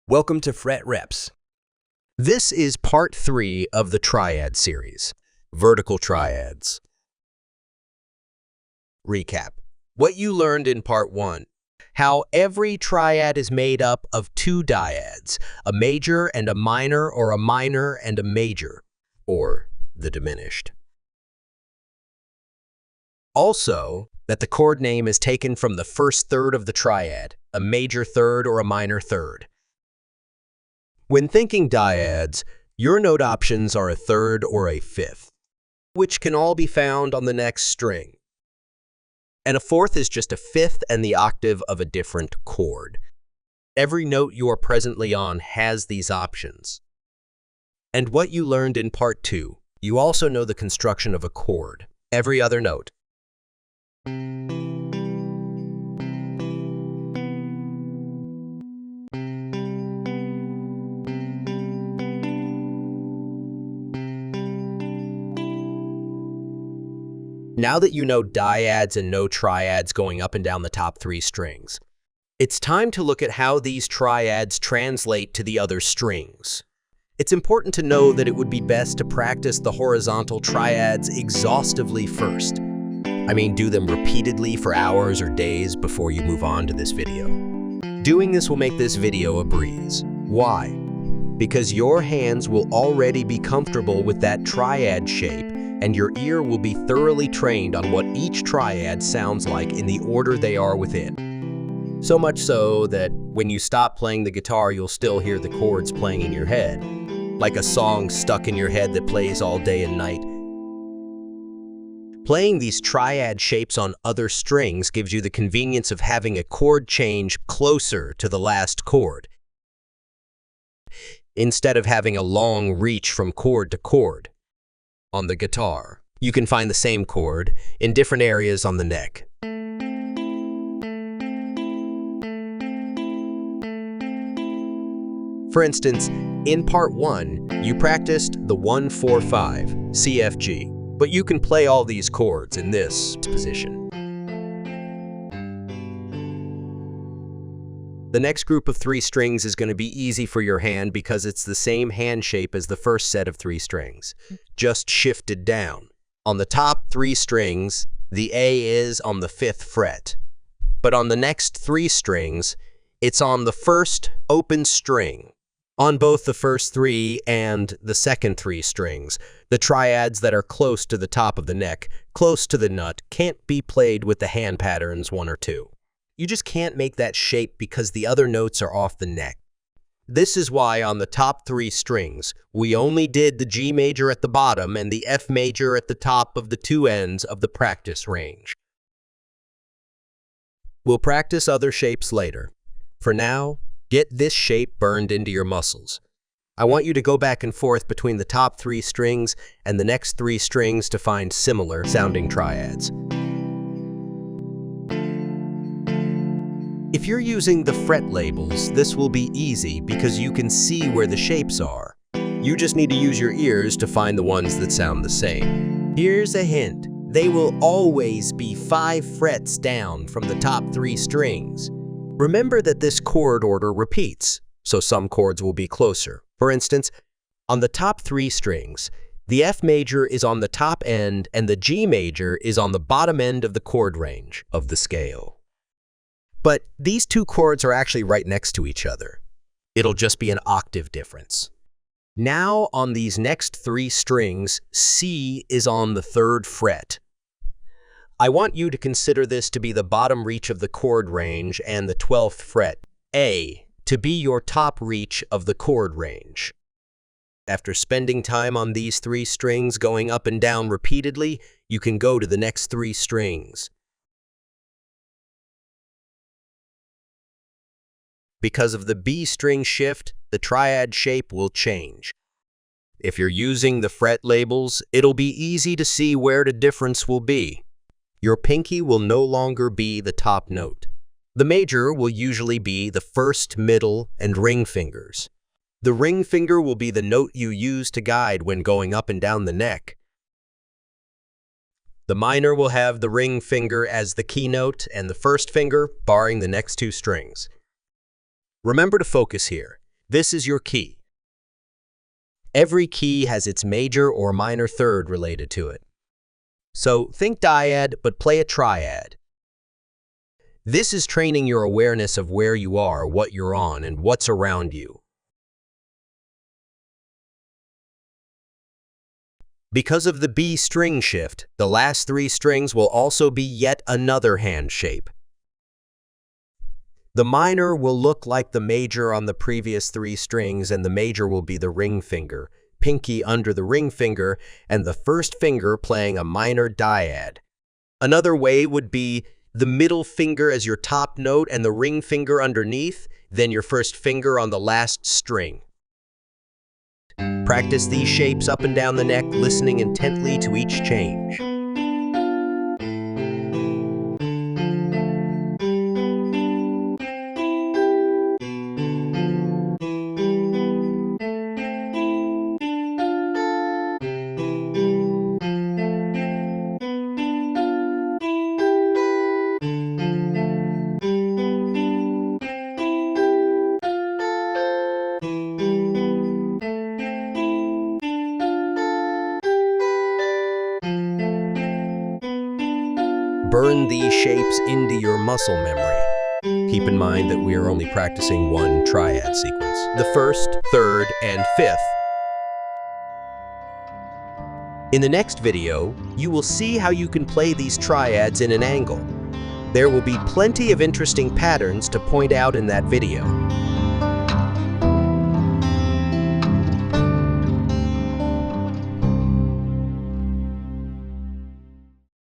Welcome to Fret Reps. This is part 3 of the Triad series, Vertical Triads. Recap. What you learned in part 1. How every triad is made up of two dyads, a major and a minor, or a minor and a major, or the diminished. Also, that the chord name is taken from the first third of the triad, a major third or a minor third. When thinking dyads, your note options are a third or a fifth, which can all be found on the next string. And a fourth is just a fifth and the octave of a different chord. Every note you are presently on has these options. And what you learned in part 2, you also know the construction of a chord, every other note. Now that you know dyads and no triads going up and down the top 3 strings, it's time to look at how these triads translate to the other strings. It's important to know that it would be best to practice the horizontal triads exhaustively first. I mean, do them repeatedly for hours or days before you move on to this video. Doing this will make this video a breeze. Why? Because your hands will already be comfortable with that triad shape, and your ear will be thoroughly trained on what each triad sounds like in the order they are within. So much so that when you stop playing the guitar, you'll still hear the chords playing in your head, like a song stuck in your head that plays all day and night. Playing these triad shapes on other strings gives you the convenience of having a chord change closer to the last chord, instead of having a long reach from chord to chord. On the guitar, you can find the same chord in different areas on the neck. For instance, in part 1, you practiced the 1-4-5 CFG, but you can play all these chords in this position. The next group of 3 strings is going to be easy for your hand because it's the same hand shape as the first set of 3 strings, just shifted down. On the top 3 strings, the A is on the 5th fret, but on the next 3 strings, it's on the first open string. On both the first 3 and the second 3 strings, the triads that are close to the top of the neck, close to the nut, can't be played with the hand patterns 1 or 2. You just can't make that shape because the other notes are off the neck. This is why on the top 3 strings, we only did the G major at the bottom and the F major at the top of the 2 ends of the practice range. We'll practice other shapes later. For now, get this shape burned into your muscles. I want you to go back and forth between the top 3 strings and the next 3 strings to find similar sounding triads. If you're using the fret labels, this will be easy because you can see where the shapes are. You just need to use your ears to find the ones that sound the same. Here's a hint. They will always be 5 frets down from the top 3 strings. Remember that this chord order repeats, so some chords will be closer. For instance, on the top 3 strings, the F major is on the top end and the G major is on the bottom end of the chord range of the scale. But these 2 chords are actually right next to each other. It'll just be an octave difference. Now on these next 3 strings, C is on the 3rd fret. I want you to consider this to be the bottom reach of the chord range and the 12th fret, A, to be your top reach of the chord range. After spending time on these 3 strings going up and down repeatedly, you can go to the next 3 strings. Because of the B string shift, the triad shape will change. If you're using the fret labels, it'll be easy to see where the difference will be. Your pinky will no longer be the top note. The major will usually be the first, middle, and ring fingers. The ring finger will be the note you use to guide when going up and down the neck. The minor will have the ring finger as the key note and the first finger barring the next 2 strings. Remember to focus here. This is your key. Every key has its major or minor third related to it. So think dyad, but play a triad. This is training your awareness of where you are, what you're on, and what's around you. Because of the B string shift, the last 3 strings will also be yet another hand shape. The minor will look like the major on the previous 3 strings, and the major will be the ring finger, pinky under the ring finger, and the first finger playing a minor dyad. Another way would be the middle finger as your top note and the ring finger underneath, then your first finger on the last string. Practice these shapes up and down the neck, listening intently to each change. Burn these shapes into your muscle memory. Keep in mind that we are only practicing one triad sequence, the first, third, and fifth. In the next video, you will see how you can play these triads in an angle. There will be plenty of interesting patterns to point out in that video.